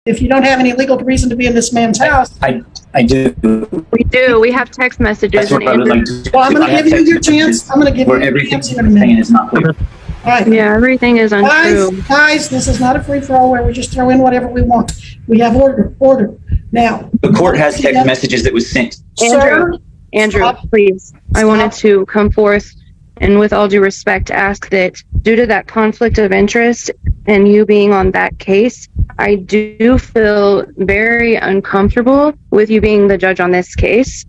if you don't have any legal reason to be in this man's house. I do. We do. We have text messages. That's what I would like to. Well, I'm going to give you your chance. I'm going to give you where your everything chance here in a minute. is not clear. All right. Yeah, everything is untrue. Guys, this is not a free-for-all where we just throw in whatever we want. We have order. Now. The court has text messages that was sent. Andrew, please. I wanted to come forth and with all due respect ask that due to that conflict of interest and you being on that case, I do feel very uncomfortable with you being the judge on this case,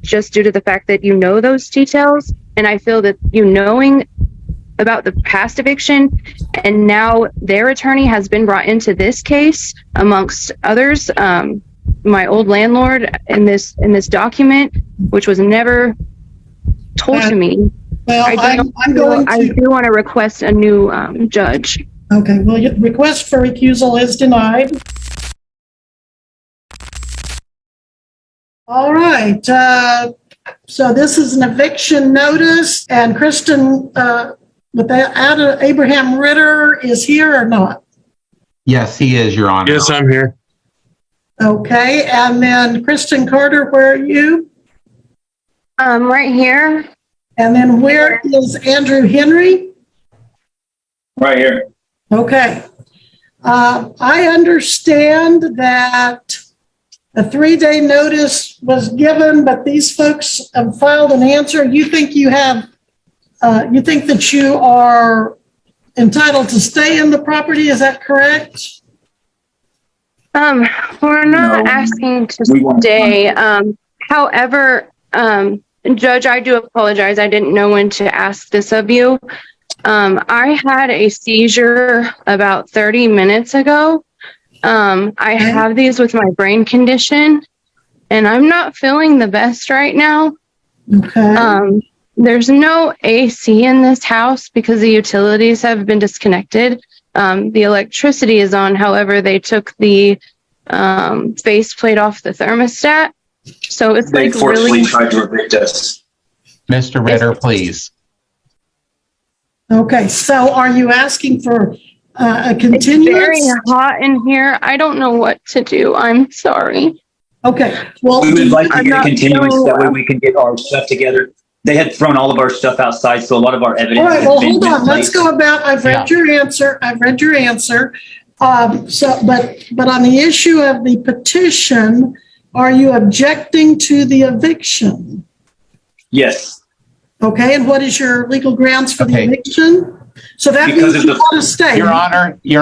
just due to the fact that you know those details. And I feel that you knowing about the past eviction and now their attorney has been brought into this case amongst others, my old landlord in this document, which was never told to me. Well, I do want to request a new judge. Okay, well, your request for recusal is denied. All right, so this is an eviction notice, and Kristen, Abraham Ritter is here or not? Yes, he is, Your Honor. Yes, I'm here. Okay, and then Kristen Carter, where are you? Right here. And then where is Andrew Henry? Right here. Okay. I understand that a 3-day notice was given, but these folks have filed an answer. You think you think that you are entitled to stay in the property, is that correct? We're not asking to stay. However, Judge, I do apologize. I didn't know when to ask this of you. I had a seizure about 30 minutes ago. I have these with my brain condition, and I'm not feeling the best right now. Okay. There's no AC in this house because the utilities have been disconnected. The electricity is on. However, they took the faceplate off the thermostat. So it's They like forcefully really tried to evict us. Mr. Ritter, please. Okay, so are you asking for a It's continuance? very hot in here. I don't know what to do. I'm sorry. Okay, well, We would like to I'm get a not continuance, feeling that way well. we can get our stuff together. They had thrown all of our stuff outside, so a lot of our evidence. all right, has well, been hold on. Let's misplaced. go about, I've read your answer. But on the issue of the petition, are you objecting to the eviction? Yes. Okay, and what is your legal grounds for the Okay. eviction? So that Because means of you the- want to stay. Your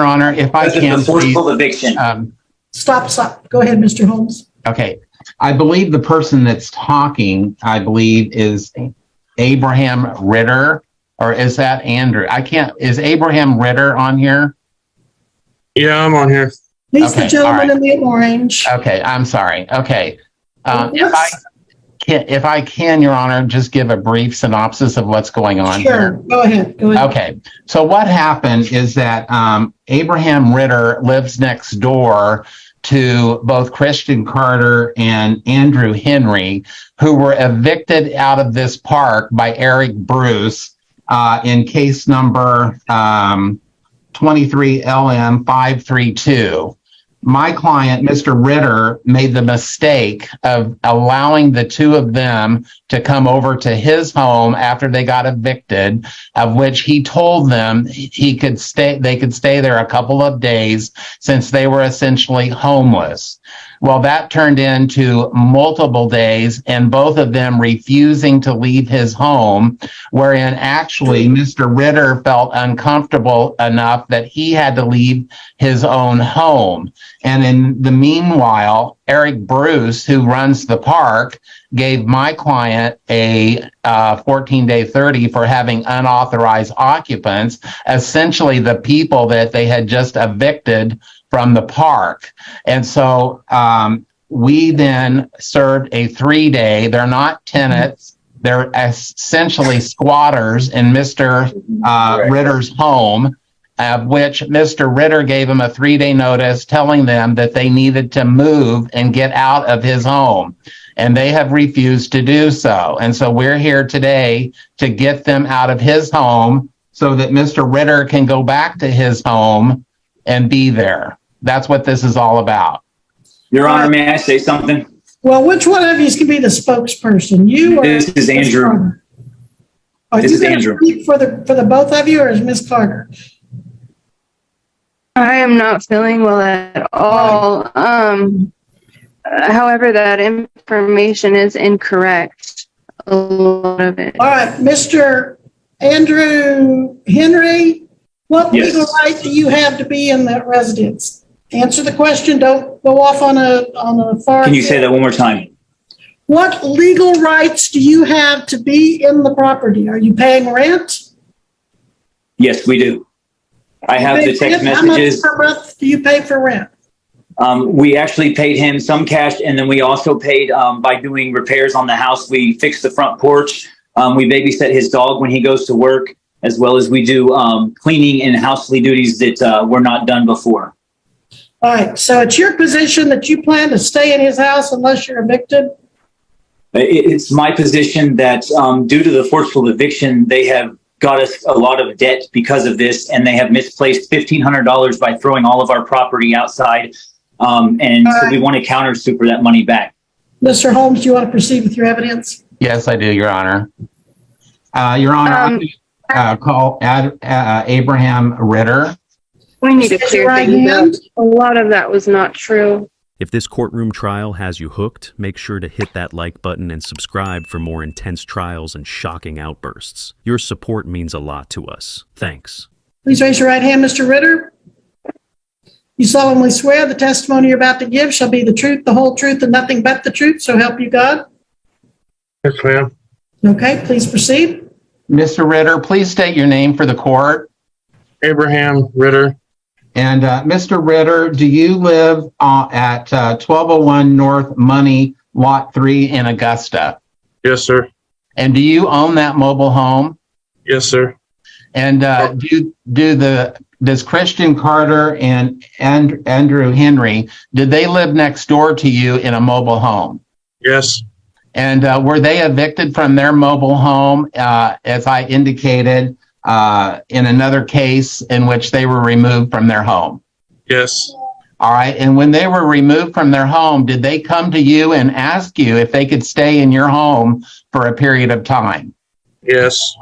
Honor, if I Because of can, the forceful please. eviction. Stop. Go ahead, Mr. Holmes. Okay. I believe the person that's talking, is Abraham Ritter, or is that Andrew? Is Abraham Ritter on here? Yeah, I'm on here. He's the Okay, gentleman all in the orange. Okay, I'm sorry. Okay. Yes. If I can, Your Honor, just give a brief synopsis of what's going on Sure, here. go ahead. Okay, so what happened is that Abraham Ritter lives next door to both Christian Carter and Andrew Henry, who were evicted out of this park by Eric Bruce in case number 23 LM 532. My client, Mr. Ritter, made the mistake of allowing the two of them to come over to his home after they got evicted, of which he told them they could stay there a couple of days since they were essentially homeless. Well, that turned into multiple days and both of them refusing to leave his home, wherein actually Mr. Ritter felt uncomfortable enough that he had to leave his own home. And in the meanwhile, Eric Bruce, who runs the park, gave my client a 14-day 30 for having unauthorized occupants, essentially the people that they had just evicted from the park. And so we then served a 3-day, they're not tenants, they're essentially squatters in Mr. Ritter's home, of which Mr. Ritter gave him a 3-day notice telling them that they needed to move and get out of his home. And they have refused to do so. And so we're here today to get them out of his home so that Mr. Ritter can go back to his home and be there. That's what this is all about. Your Honor, may I say something? Well, which one of you can be the spokesperson? You or This is Ms. Andrew. Carter? Are This you is going to Andrew. speak for the both of you, or is Ms. Carter? I am not feeling well at all. However, that information is incorrect. A lot of it. All right, Mr. Andrew Henry, what Yes. legal right do you have to be in that residence? Answer the question. Don't go off on a far. Can you say that one more time? What legal rights do you have to be in the property? Are you paying rent? Yes, we do. I have the text How messages. much per month do you pay for rent? We actually paid him some cash, and then we also paid by doing repairs on the house. We fixed the front porch. We babysit his dog when he goes to work, as well as we do cleaning and housely duties that were not done before. All right, so it's your position that you plan to stay in his house unless you're evicted? It's my position that due to the forceful eviction, they have got us a lot of debt because of this, and they have misplaced $1,500 by throwing all of our property outside. So we want to counter super that money back. Mr. Holmes, do you want to proceed with your evidence? Yes, I do, Your Honor. Your Honor, call Abraham Ritter. We need to Raise your clear right things up. hand. A lot of that was not true. If this courtroom trial has you hooked, make sure to hit that like button and subscribe for more intense trials and shocking outbursts. Your support means a lot to us. Thanks. Please raise your right hand, Mr. Ritter. You solemnly swear the testimony you're about to give shall be the truth, the whole truth, and nothing but the truth, so help you God? Yes, ma'am. Okay, please proceed. Mr. Ritter, please state your name for the court. Abraham Ritter. And Mr. Ritter, do you live at 1201 North Money, Lot 3 in Augusta? Yes, sir. And do you own that mobile home? Yes, sir. And does Christian Carter and Andrew Henry, did they live next door to you in a mobile home? Yes. And were they evicted from their mobile home, as I indicated, in another case in which they were removed from their home? Yes. All right. And when they were removed from their home, did they come to you and ask you if they could stay in your home for a period of time? Yes.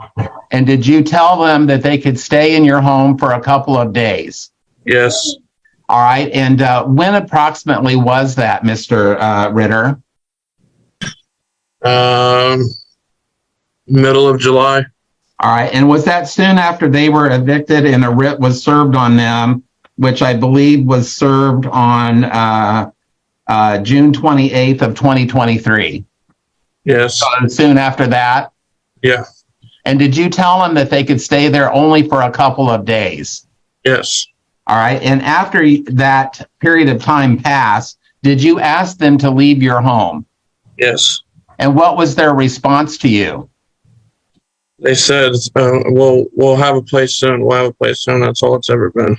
And did you tell them that they could stay in your home for a couple of days? Yes. All right. And when approximately was that, Mr. Ritter? Middle of July. All right. And was that soon after they were evicted and a writ was served on them, which I believe was served on June 28th of 2023? Yes. So soon after that? Yeah. And did you tell them that they could stay there only for a couple of days? Yes. All right. And after that period of time passed, did you ask them to leave your home? Yes. And what was their response to you? They said, we'll have a place soon. We'll have a place soon. That's all it's ever been.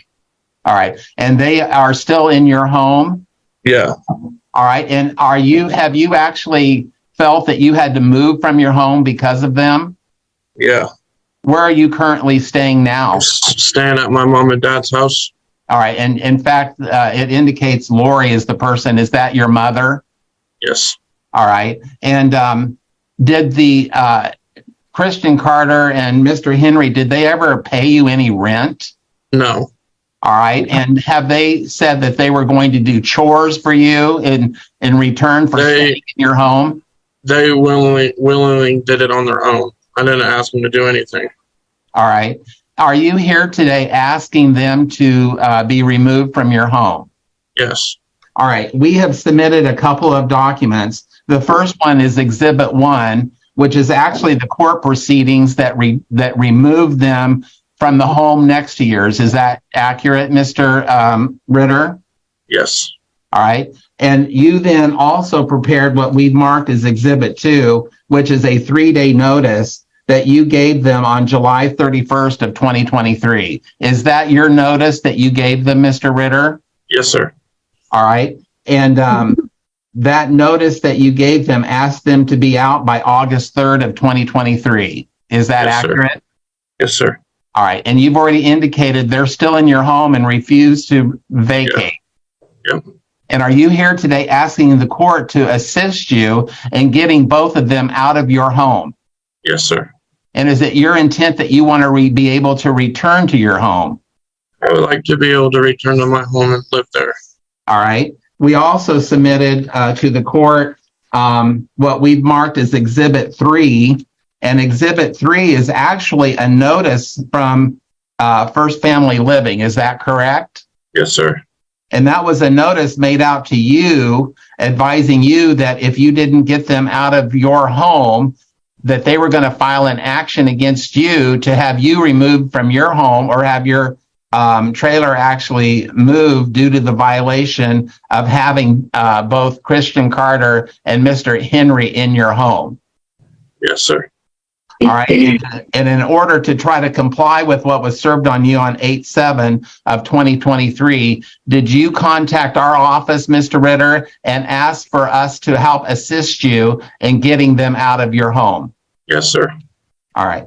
All right. And they are still in your home? Yeah. All right. And have you actually felt that you had to move from your home because of them? Yeah. Where are you currently staying now? Staying at my mom and dad's house. All right. And in fact, it indicates Lori is the person. Is that your mother? Yes. All right. And did the Christian Carter and Mr. Henry, did they ever pay you any rent? No. All right. And have they said that they were going to do chores for you in return for staying in your home? They willingly did it on their own. I didn't ask them to do anything. All right. Are you here today asking them to be removed from your home? Yes. All right. We have submitted a couple of documents. The first one is Exhibit 1, which is actually the court proceedings that removed them from the home next to yours. Is that accurate, Mr. Ritter? Yes. All right. And you then also prepared what we've marked as Exhibit 2, which is a 3-day notice that you gave them on July 31st of 2023. Is that your notice that you gave them, Mr. Ritter? Yes, sir. All right. And that notice that you gave them asked them to be out by August 3rd of 2023. Is that accurate? Sir. Yes, sir. All right. And you've already indicated they're still in your home and refuse to vacate. Yep. And are you here today asking the court to assist you in getting both of them out of your home? Yes, sir. And is it your intent that you want to be able to return to your home? I would like to be able to return to my home and live there. All right. We also submitted to the court what we've marked as Exhibit 3. And Exhibit 3 is actually a notice from First Family Living. Is that correct? Yes, sir. And that was a notice made out to you advising you that if you didn't get them out of your home, that they were going to file an action against you to have you removed from your home or have your trailer actually moved due to the violation of having both Christian Carter and Mr. Henry in your home. Yes, sir. All right. And in order to try to comply with what was served on you on 8/7 of 2023, did you contact our office, Mr. Ritter, and ask for us to help assist you in getting them out of your home? Yes, sir. All right.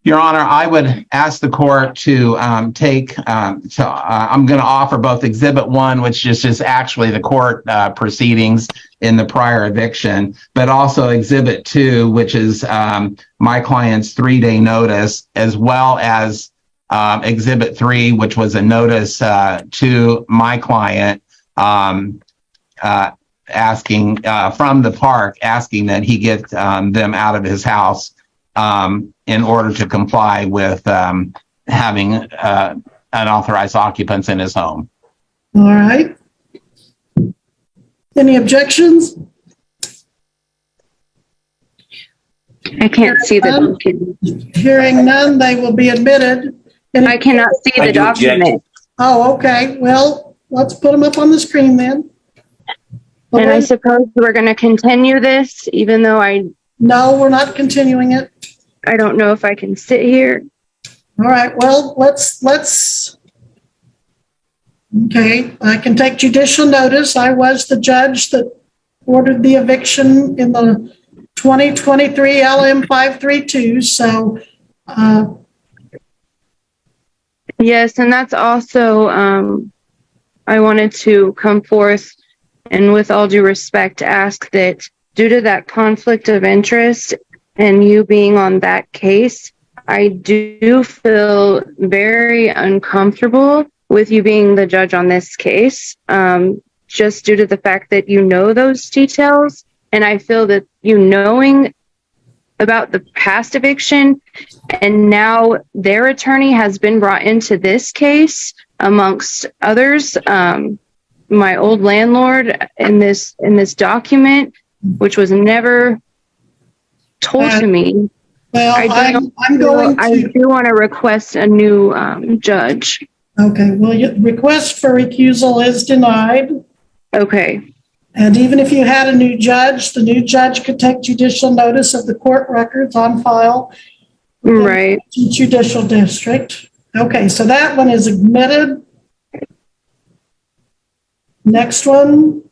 Your Honor, I would ask the court to I'm going to offer both Exhibit 1, which is just actually the court proceedings in the prior eviction, but also Exhibit 2, which is my client's 3-day notice, as well as Exhibit 3, which was a notice to my client asking from the park, asking that he get them out of his house in order to comply with having unauthorized occupants in his home. All right. Any objections? I can't see the document. Hearing none, they will be admitted. I cannot see I the do object. document. Oh, okay. Well, let's put them up on the screen then. And I suppose we're going to continue this, even though I No, we're not continuing it. don't know if I can sit here. All right, well, let's, okay, I can take judicial notice. I was the judge that ordered the eviction in the 2023 LM 532, so, Yes, and that's also, I wanted to come forth and with all due respect, ask that due to that conflict of interest and you being on that case, I do feel very uncomfortable with you being the judge on this case, just due to the fact that you know those details. And I feel that you knowing about the past eviction and now their attorney has been brought into this case amongst others, my old landlord in this document, which was never told to me. well, I do want to request a new judge. Okay, well, your request for recusal is denied. Okay. And even if you had a new judge, the new judge could take judicial notice of the court records on file. Right. Judicial district. Okay, so that one is admitted. Next one.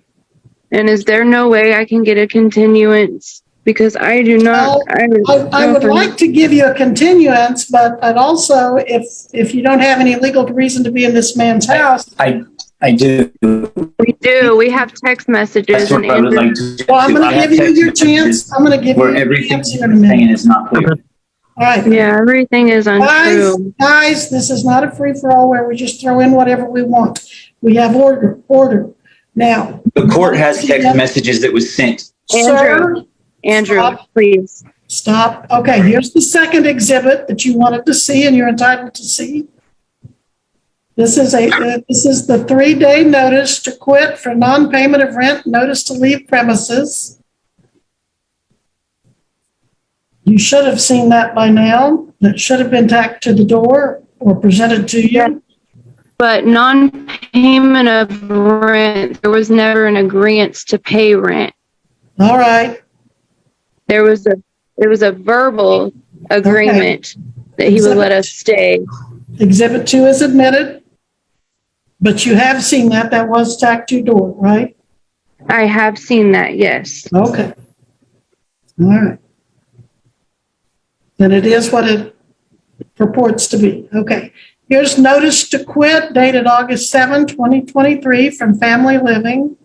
And is there no way I can get a continuance? Because I do not. Well, I would like to give you a continuance, but I'd also, if you don't have any legal reason to be in this man's house. I do. We do. We have text messages. That's what I would like to. Well, I'm going to give you your chance. I'm going to give you where your everything chance here in a minute. saying is not clear. All right. Yeah, everything is untrue. Guys, this is not a free-for-all where we just throw in whatever we want. We have order. Now. The court has text messages that was sent. Andrew, Stop. please. Stop. Okay, here's the second exhibit that you wanted to see and you're entitled to see. This is the 3-day notice to quit for non-payment of rent, notice to leave premises. You should have seen that by now. That should have been tacked to the door or presented to you. Yeah. But non-payment of rent, there was never an agreement to pay rent. All right. There was a verbal agreement that he would let us stay. Exhibit 2 is admitted, but you have seen that. That was tacked to your door, right? I have seen that, yes. Okay. All right. Then it is what it purports to be. Okay. Here's notice to quit dated August 7, 2023 from Family Living.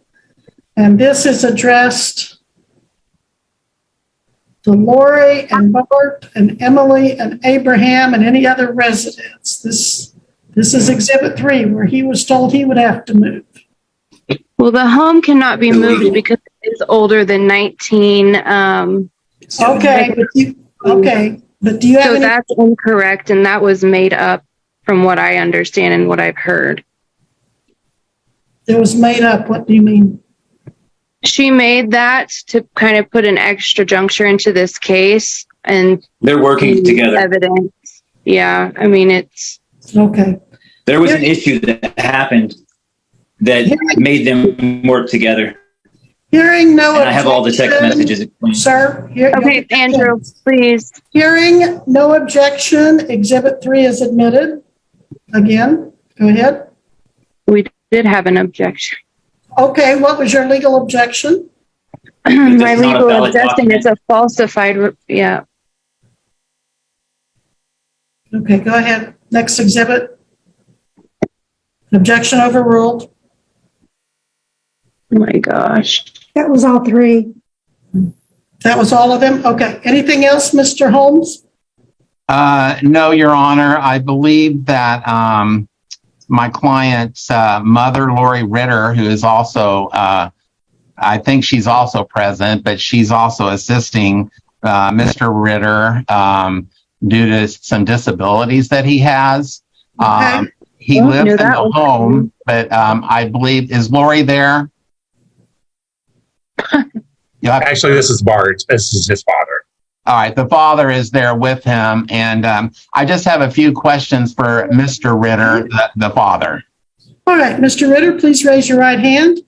And this is addressed to Lori and Bart and Emily and Abraham and any other residents. This is Exhibit 3, where he was told he would have to move. Well, the home cannot be moved because it is older than 19. Okay, but do you have So any? that's incorrect, and that was made up from what I understand and what I've heard. It was made up. What do you mean? She made that to kind of put an extra juncture into this case, and They're working together. evidence. Yeah, I mean, it's Okay. There was an issue that happened that made them work together. Hearing no And I have all the text objection, messages explaining. Sir. okay. Andrew, please. Hearing no objection, Exhibit 3 is admitted. Again, go ahead. We did have an objection. Okay, what was your legal objection? My It's not a legal valid objection document. is a falsified. Yeah. Okay, go ahead. Next exhibit. Objection overruled. Oh my gosh. That was all three. That was all of them? Okay. Anything else, Mr. Holmes? No, Your Honor. I believe that my client's mother, Lori Ritter, who is also, I think she's also present, but she's also assisting Mr. Ritter due to some disabilities that he has. Okay. He Oh, lives knew in that the was home, but I believe, is Lori there? You'll have to- Actually, this is Bart. This is his father. All right, the father is there with him, and I just have a few questions for Mr. Ritter, the father. All right, Mr. Ritter, please raise your right hand.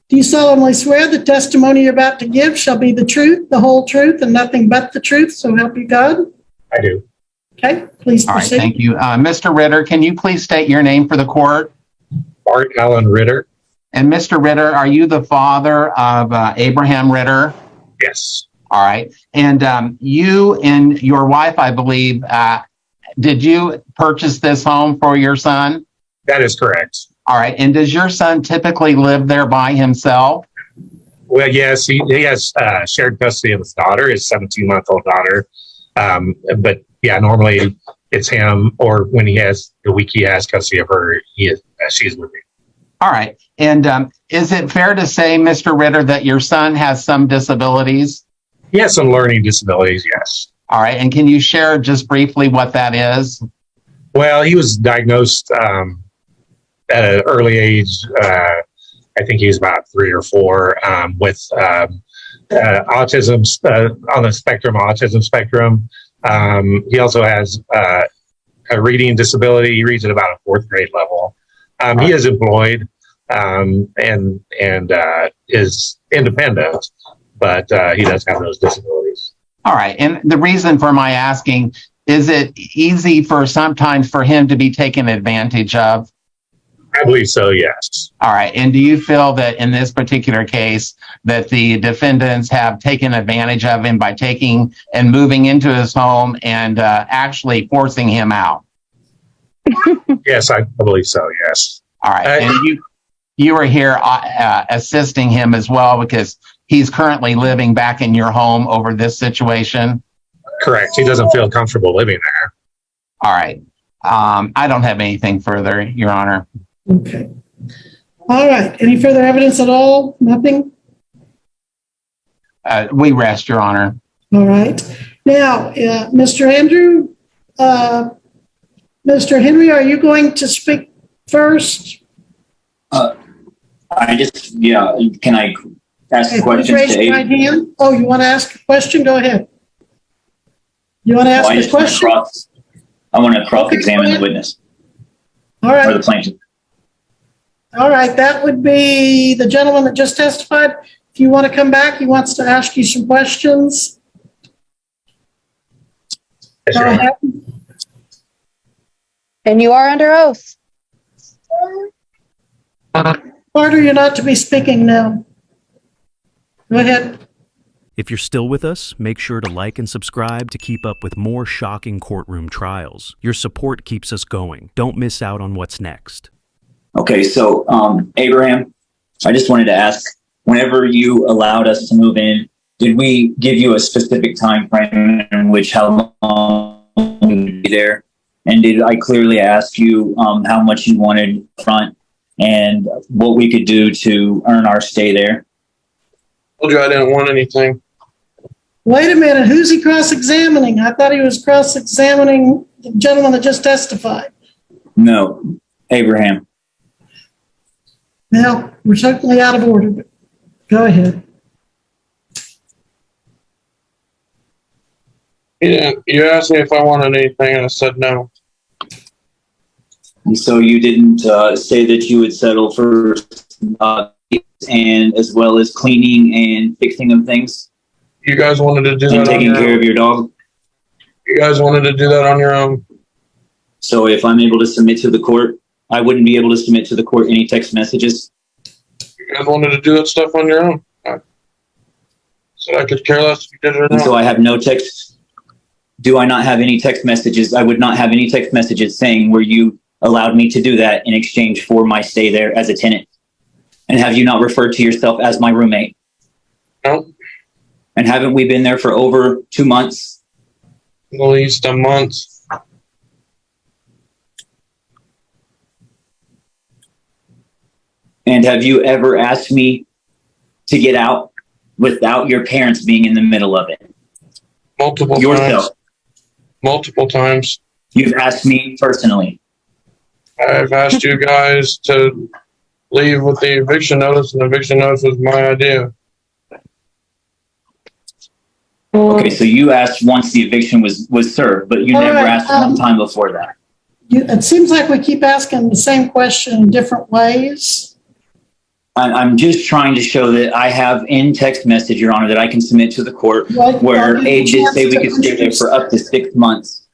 Do you solemnly swear the testimony you're about to give shall be the truth, the whole truth, and nothing but the truth, so help you God? I do. Okay, please All right, proceed. thank you. Mr. Ritter, can you please state your name for the court? Bart Allen Ritter. And Mr. Ritter, are you the father of Abraham Ritter? Yes. All right. And you and your wife, I believe, did you purchase this home for your son? That is correct. All right. And does your son typically live there by himself? Well, yes, he has shared custody of his daughter, his 17-month-old daughter. But yeah, normally it's him, or when he has the week he has custody of her, she's with me. All right. And is it fair to say, Mr. Ritter, that your son has some disabilities? He has some learning disabilities, yes. All right. And can you share just briefly what that is? Well, he was diagnosed at an early age. I think he was about 3 or 4 with autism on the autism spectrum. He also has a reading disability. He reads at about a 4th grade level. He is employed and is independent, but he does have those disabilities. All right. And the reason for my asking, is it easy sometimes for him to be taken advantage of? I believe so, yes. All right. And do you feel that in this particular case that the defendants have taken advantage of him by taking and moving into his home and actually forcing him out? Yes, I believe so, yes. All right. And you were here assisting him as well because he's currently living back in your home over this situation? Correct. He doesn't feel comfortable living there. All right. I don't have anything further, Your Honor. Okay. All right. Any further evidence at all? Nothing? We rest, Your Honor. All right. Now, Mr. Andrew, Mr. Henry, are you going to speak first? Can I ask Okay, a question? please raise your right hand. Oh, you want to ask a question? Go ahead. You want to ask a question? I want to cross-examine the witness All or right. the plaintiff. All right. That would be the gentleman that just testified. If you want to come back, he wants to ask you some questions. Yes, Go Your Honor. ahead. And you are under oath. Carter, you're not to be speaking now. Go ahead. If you're still with us, make sure to like and subscribe to keep up with more shocking courtroom trials. Your support keeps us going. Don't miss out on what's next. Okay, so Abraham, I just wanted to ask, whenever you allowed us to move in, did we give you a specific time frame in which how long we would be there? And did I clearly ask you how much you wanted front and what we could do to earn our stay there? I told you I didn't want anything. Wait a minute, who's he cross-examining? I thought he was cross-examining the gentleman that just testified. No, Abraham. Now, we're certainly out of order, but go ahead. You asked me if I wanted anything, and I said no. And so you didn't say that you would settle for and as well as cleaning and fixing of things You guys wanted to do and that on taking your care own. of your dog. You guys wanted to do that on your own. So if I'm able to submit to the court, I wouldn't be able to submit to the court any text messages. You guys wanted to do that stuff on your own. I said I could care less if you did it or And so not. I have no text. Do I not have any text messages? I would not have any text messages saying where you allowed me to do that in exchange for my stay there as a tenant. And have you not referred to yourself as my roommate? No, And haven't we been there for over 2 months? at least a month. And have you ever asked me to get out without your parents being in the middle of it? Multiple Yourself. times. Multiple times. You've asked me personally. I've asked you guys to leave with the eviction notice, and the eviction notice was my idea. Okay, so you asked once the eviction was served, but you All never right, asked one time before that. It seems like we keep asking the same question in different ways. I'm just trying to show that I have in text message, Your Honor, that I can submit to the court where Abe did say we could stay there for up to 6 months.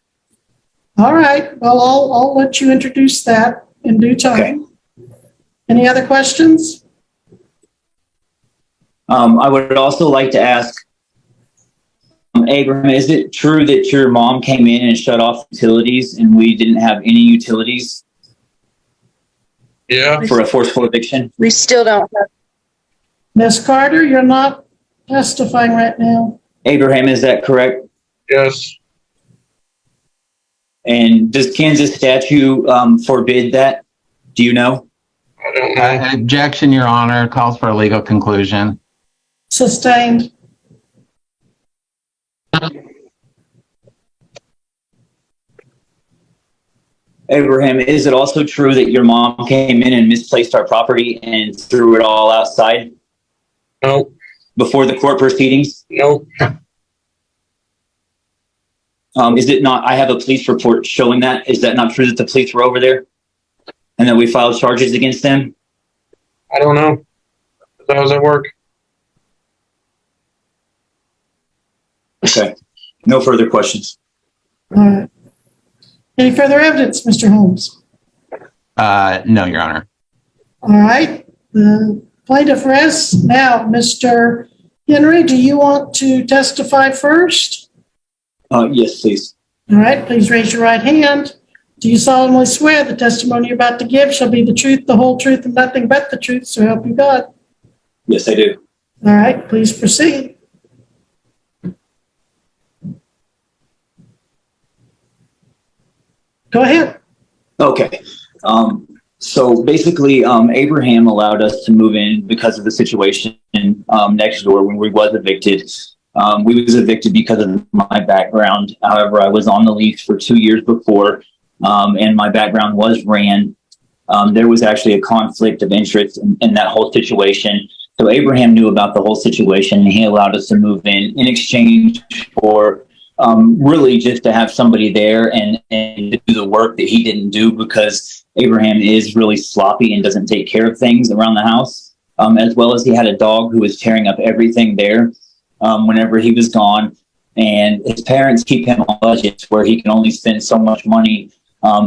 All right, well, I'll let you introduce that in due time. Any other questions? I would also like to ask, Abraham, is it true that your mom came in and shut off utilities and we didn't have any utilities Yeah, for a forceful eviction? We still don't have. Ms. Carter, you're not testifying right now. Abraham, is that correct? yes. And does Kansas statute forbid that? Do you know? I don't know. Objection, Your Honor. Calls for a legal conclusion. Sustained. Abraham, is it also true that your mom came in and misplaced our property and threw it all outside Nope. before the court proceedings? Nope. Is it not? I have a police report showing that. Is that not true that the police were over there and that we filed charges against them? I don't know. How does that work? Okay. No further questions. All right. Any further evidence, Mr. Holmes? No, Your Honor. All right. The plaintiff rests. Now, Mr. Henry, do you want to testify first? Yes, please. All right. Please raise your right hand. Do you solemnly swear the testimony you're about to give shall be the truth, the whole truth, and nothing but the truth, so help you God? Yes, I do. All right. Please proceed. Go ahead. Okay. So basically, Abraham allowed us to move in because of the situation next door when we was evicted. We was evicted because of my background. However, I was on the lease for 2 years before, and my background was ran. There was actually a conflict of interest in that whole situation. So Abraham knew about the whole situation, and he allowed us to move in exchange for really just to have somebody there and to do the work that he didn't do, because Abraham is really sloppy and doesn't take care of things around the house, as well as he had a dog who was tearing up everything there whenever he was gone. And his parents keep him on budgets where he can only spend so much money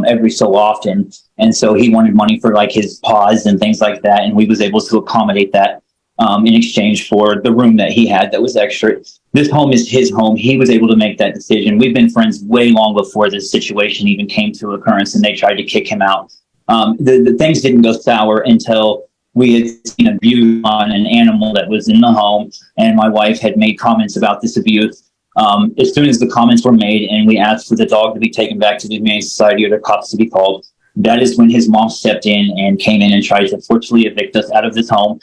every so often. And so he wanted money for like his paws and things like that. And we was able to accommodate that. in exchange for the room that he had that was extra. This home is his home. He was able to make that decision. We've been friends way long before this situation even came to occurrence, and they tried to kick him out. The things didn't go sour until we had seen abuse on an animal that was in the home, and my wife had made comments about this abuse. As soon as the comments were made and we asked for the dog to be taken back to the Humane Society or the cops to be called, that is when his mom stepped in and came in and tried to forcefully evict us out of this home.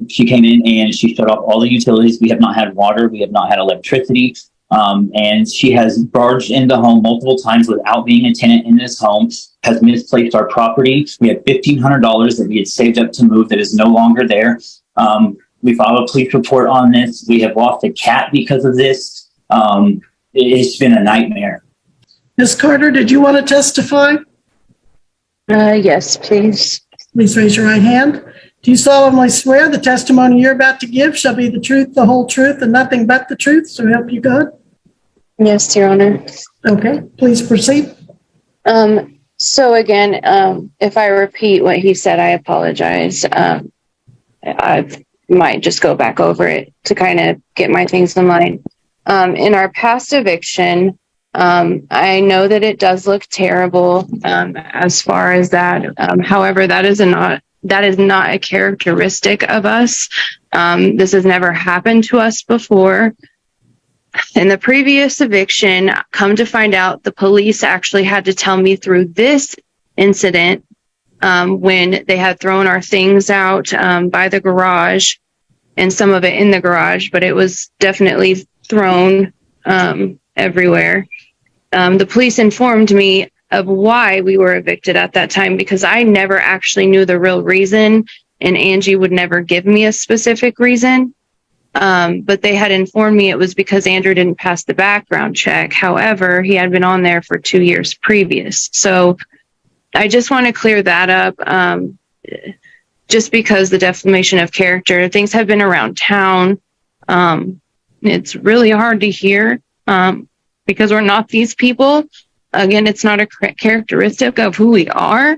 She came in and she shut off all the utilities. We have not had water. We have not had electricity. And she has barged in the home multiple times without being a tenant in this home, has misplaced our property. We had $1,500 that we had saved up to move that is no longer there. We filed a police report on this. We have lost a cat because of this. It's been a nightmare. Ms. Carter, did you want to testify? Yes, please. Please raise your right hand. Do you solemnly swear the testimony you're about to give shall be the truth, the whole truth, and nothing but the truth, so help you God? Yes, Your Honor. Okay, please proceed. So again, if I repeat what he said, I apologize. I might just go back over it to kind of get my things in line. In our past eviction, I know that it does look terrible as far as that. However, that is not a characteristic of us. This has never happened to us before. In the previous eviction, come to find out, the police actually had to tell me through this incident when they had thrown our things out by the garage, and some of it in the garage, but it was definitely thrown everywhere. The police informed me of why we were evicted at that time, because I never actually knew the real reason, and Angie would never give me a specific reason. But they had informed me it was because Andrew didn't pass the background check. However, he had been on there for 2 years previous. So I just want to clear that up. Just because the defamation of character, things have been around town. It's really hard to hear because we're not these people. Again, it's not a characteristic of who we are.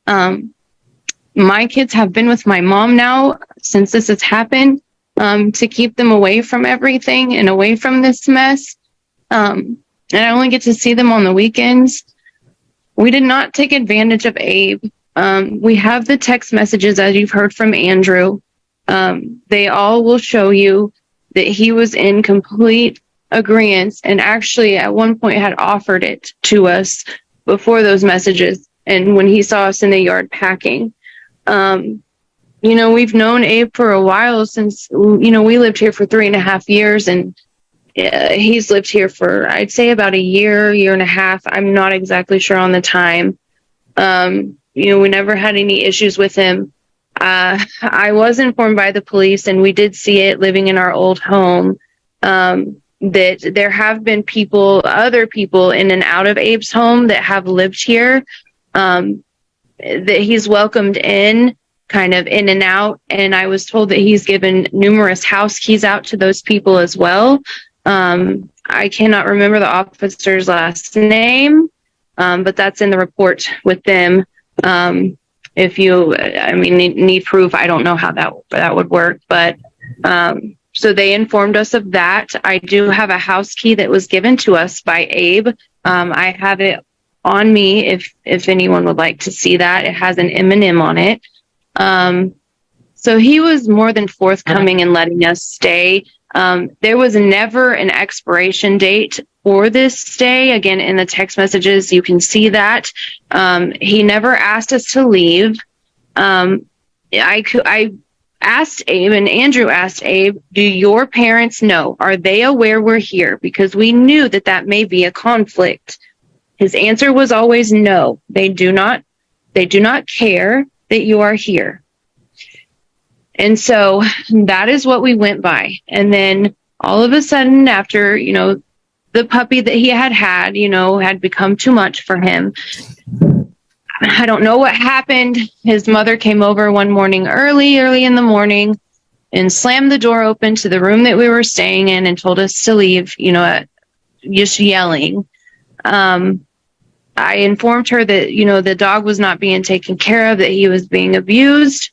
My kids have been with my mom now since this has happened, to keep them away from everything and away from this mess. And I only get to see them on the weekends. We did not take advantage of Abe. We have the text messages, as you've heard from Andrew. They all will show you that he was in complete agreement, and actually at one point had offered it to us before those messages, and when he saw us in the yard packing. We've known Abe for a while, since we lived here for 3.5 years, and he's lived here for, I'd say, about a year and a half. I'm not exactly sure on the time. We never had any issues with him. I was informed by the police, and we did see it living in our old home, that there have been other people in and out of Abe's home that have lived here, that he's welcomed in, kind of in and out. And I was told that he's given numerous house keys out to those people as well. I cannot remember the officer's last name, but that's in the report with them. If you, need proof, I don't know how that would work, but, so they informed us of that. I do have a house key that was given to us by Abe. I have it on me if anyone would like to see that. It has an M&M on it. So he was more than forthcoming in letting us stay. There was never an expiration date for this stay. Again, in the text messages, you can see that. He never asked us to leave. I asked Abe, and Andrew asked Abe, do your parents know? Are they aware we're here? Because we knew that may be a conflict. His answer was always no. They do not care that you are here. And so that is what we went by. And then all of a sudden, after, the puppy that he had had become too much for him. I don't know what happened. His mother came over one morning early in the morning and slammed the door open to the room that we were staying in and told us to leave, just yelling. I informed her that, the dog was not being taken care of, that he was being abused.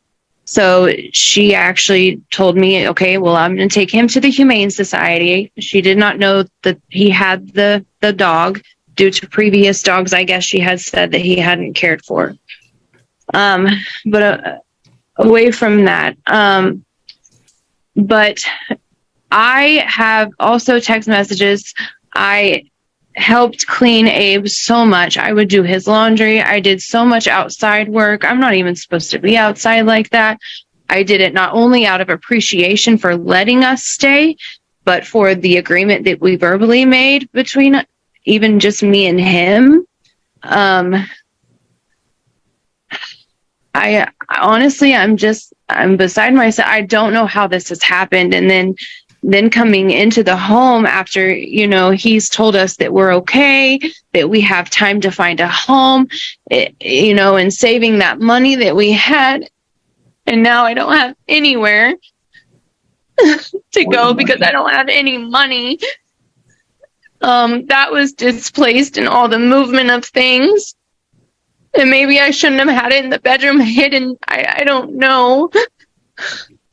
So she actually told me, okay, well, I'm going to take him to the Humane Society. She did not know that he had the dog due to previous dogs, I guess she had said that he hadn't cared for. But away from that, but I have also text messages. I helped clean Abe so much. I would do his laundry. I did so much outside work. I'm not even supposed to be outside like that. I did it not only out of appreciation for letting us stay, but for the agreement that we verbally made between even just me and him. I honestly, I'm beside myself. I don't know how this has happened. And then coming into the home after, he's told us that we're okay, that we have time to find a home, and saving that money that we had. And now I don't have anywhere to go because I don't have any money. That was displaced in all the movement of things. And maybe I shouldn't have had it in the bedroom hidden. I don't know.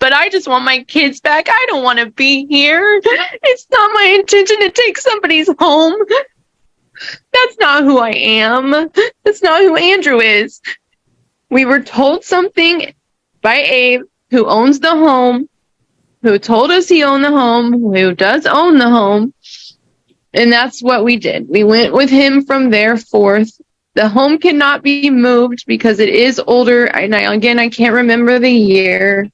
But I just want my kids back. I don't want to be here. It's not my intention to take somebody's home. That's not who I am. That's not who Andrew is. We were told something by Abe, who owns the home, who told us he owned the home, who does own the home. And that's what we did. We went with him from there forth. The home cannot be moved because it is older. And I can't remember the year.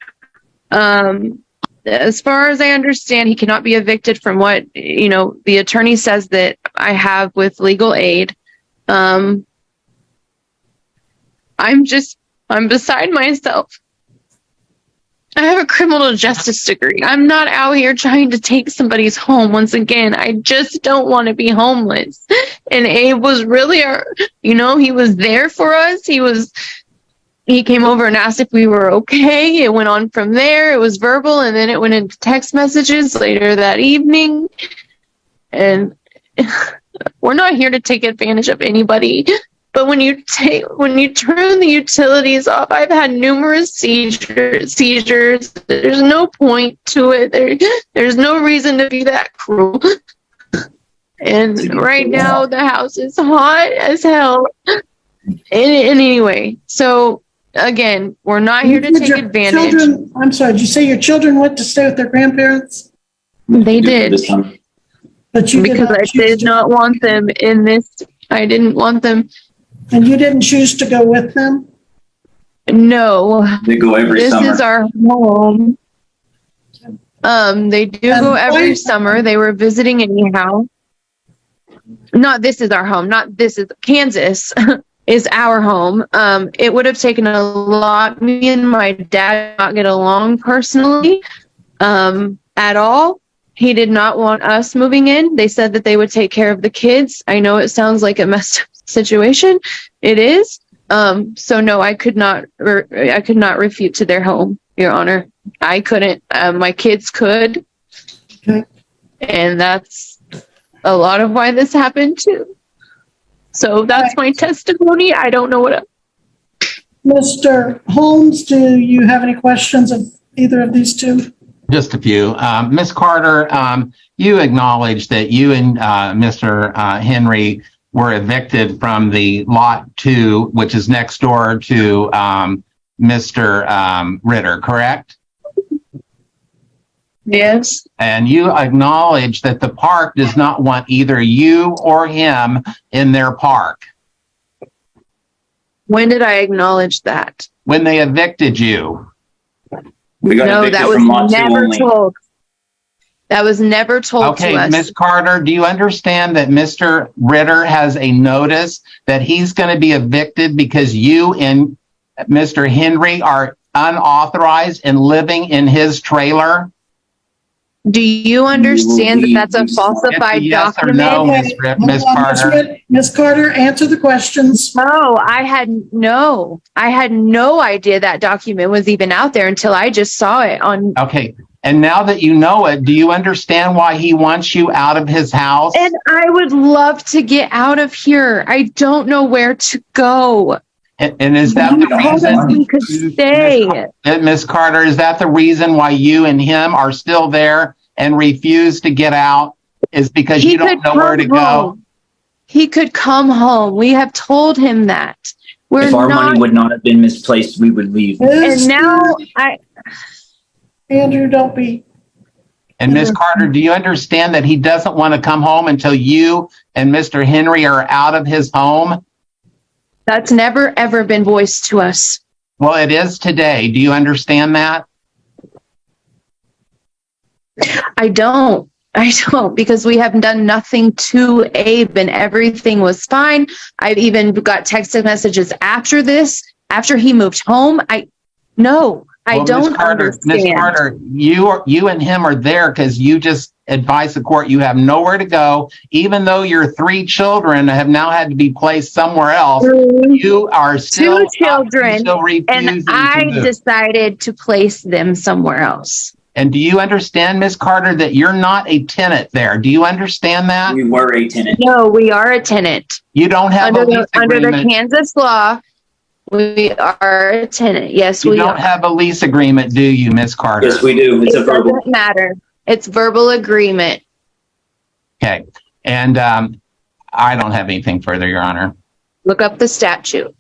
As far as I understand, he cannot be evicted from what, the attorney says that I have with legal aid. I'm beside myself. I have a criminal justice degree. I'm not out here trying to take somebody's home. Once again, I just don't want to be homeless. And Abe was really, he was there for us. He came over and asked if we were okay. It went on from there. It was verbal, and then it went into text messages later that evening. And we're not here to take advantage of anybody. But when you turn the utilities off, I've had numerous seizures. There's no point to it. There's no reason to be that cruel. And right now the house is hot as hell. And anyway, so again, we're not here to take advantage. I'm sorry, did you say your children went to stay with their grandparents? They did. But you because I did not want them in this. I didn't want them. And you didn't choose to go with them? No. They go every summer. This is our home. They do go every summer. They were visiting anyhow. Not this is our home. Not this is Kansas is our home. It would have taken a lot. Me and my dad did not get along personally at all. He did not want us moving in. They said that they would take care of the kids. I know it sounds like a messed up situation. It is. So no, I could not refute to their home, Your Honor. I couldn't. My kids could. Okay. And that's a lot of why this happened too. So that's my testimony. I don't know what else. Mr. Holmes, do you have any questions of either of these two? Just a few. Ms. Carter, you acknowledged that you and Mr. Henry were evicted from the lot 2, which is next door to Mr. Ritter, correct? Yes. And you acknowledge that the park does not want either you or him in their park. When did I acknowledge that? When they evicted you. We got No, evicted that was from lot 2 never only. told. That was never told to Okay, us. Ms. Carter, do you understand that Mr. Ritter has a notice that he's going to be evicted because you and Mr. Henry are unauthorized and living in his trailer? Do you understand that that's a falsified Yes or document? no, Okay, Ms. hold on, Carter? Ms. Carter, answer the questions. No, I had no idea that document was even out there until I just saw it on. Okay, and now that you know it, do you understand why he wants you out of his house? And I would love to get out of here. I don't know where to go. And is that You the told us we could reason, stay. Miss Carter, is that the reason why you and him are still there and refuse to get out? Is because He you don't could know where to come go? home. He could come home. We have told him that. We're If our not. money would not have been misplaced, we would leave. And now Andrew, don't be. And Miss Carter, do you understand that he doesn't want to come home until you and Mr. Henry are out of his home? that's never ever been voiced to us. Well, it is today. Do you understand that? I don't, because we have done nothing to Abe and everything was fine. I've even got text messages after this, after he moved home. I don't Miss Carter, understand. you and him are there because you just advised the court you have nowhere to go. Even though your 3 children have now had to be placed somewhere else, you are still 2 children, still refusing and I to move. decided to place them somewhere else. And do you understand, Miss Carter, that you're not a tenant there? Do you understand that? We were a tenant. No, we are a tenant. You don't have a lease Under the agreement. Kansas law, we are a tenant. Yes, You we don't are. have a lease agreement, do you, Miss Carter? Yes, we do. It's a It verbal. doesn't matter. It's verbal agreement. Okay. And I don't have anything further, Your Honor. Look up the statute.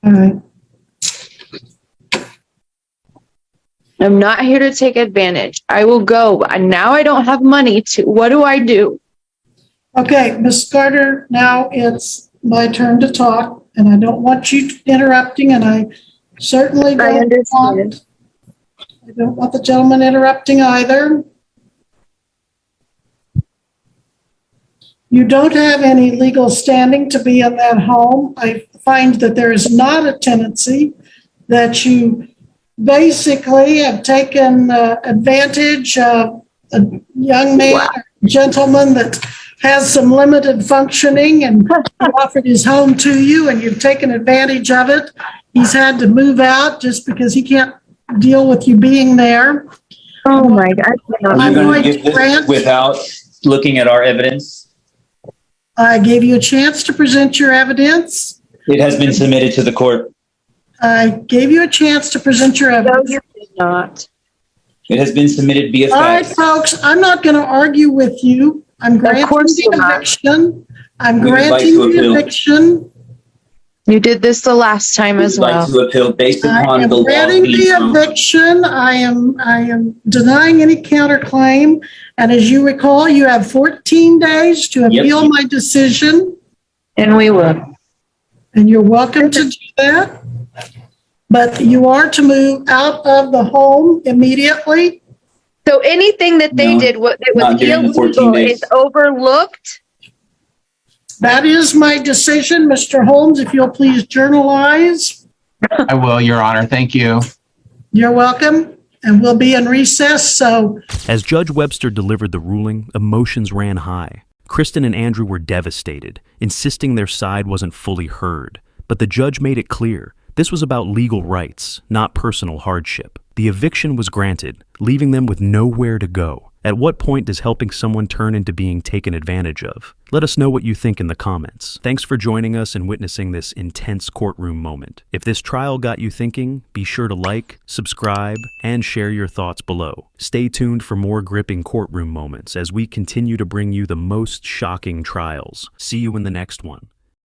All right. I'm not here to take advantage. I will go. And now I don't have money to. What do I do? Okay, Ms. Carter, now it's my turn to talk, and I don't want you interrupting, and I certainly I understand. I don't want the gentleman interrupting either. You don't have any legal standing to be in that home. I find that there is not a tenancy, that you basically have taken advantage of a young man, or gentleman that has some limited functioning, and he offered his home to you, and you've taken advantage of it. He's had to move out just because he can't deal with you being there. Oh my God. Are you going going to to give this grant- without looking at our evidence? I gave you a chance to present your evidence. It has been submitted to the court. I gave you a chance to present your No, evidence. you did not. It has been submitted via All right, fax. folks, I'm not going to argue with you. I'm granting course the you're not. eviction. I'm We would like granting to the appeal. eviction. You did this the last time We as would like well. to appeal based I upon am the law granting being the known. eviction. I am denying any counterclaim. And as you recall, you have 14 days to Yep. appeal my decision, And we will. and you're welcome to do that. But you are to move out of the home immediately. So anything that they No, did that not was during the 14 illegal days. is overlooked. That is my decision. Mr. Holmes, if you'll please journalize. I will, Your Honor. Thank you. You're welcome. And we'll be in recess, so As Judge Webster delivered the ruling, emotions ran high. Kristen and Andrew were devastated, insisting their side wasn't fully heard. But the judge made it clear this was about legal rights, not personal hardship. The eviction was granted, leaving them with nowhere to go. At what point does helping someone turn into being taken advantage of? Let us know what you think in the comments. Thanks for joining us and witnessing this intense courtroom moment. If this trial got you thinking, be sure to like, subscribe, and share your thoughts below. Stay tuned for more gripping courtroom moments as we continue to bring you the most shocking trials. See you in the next one.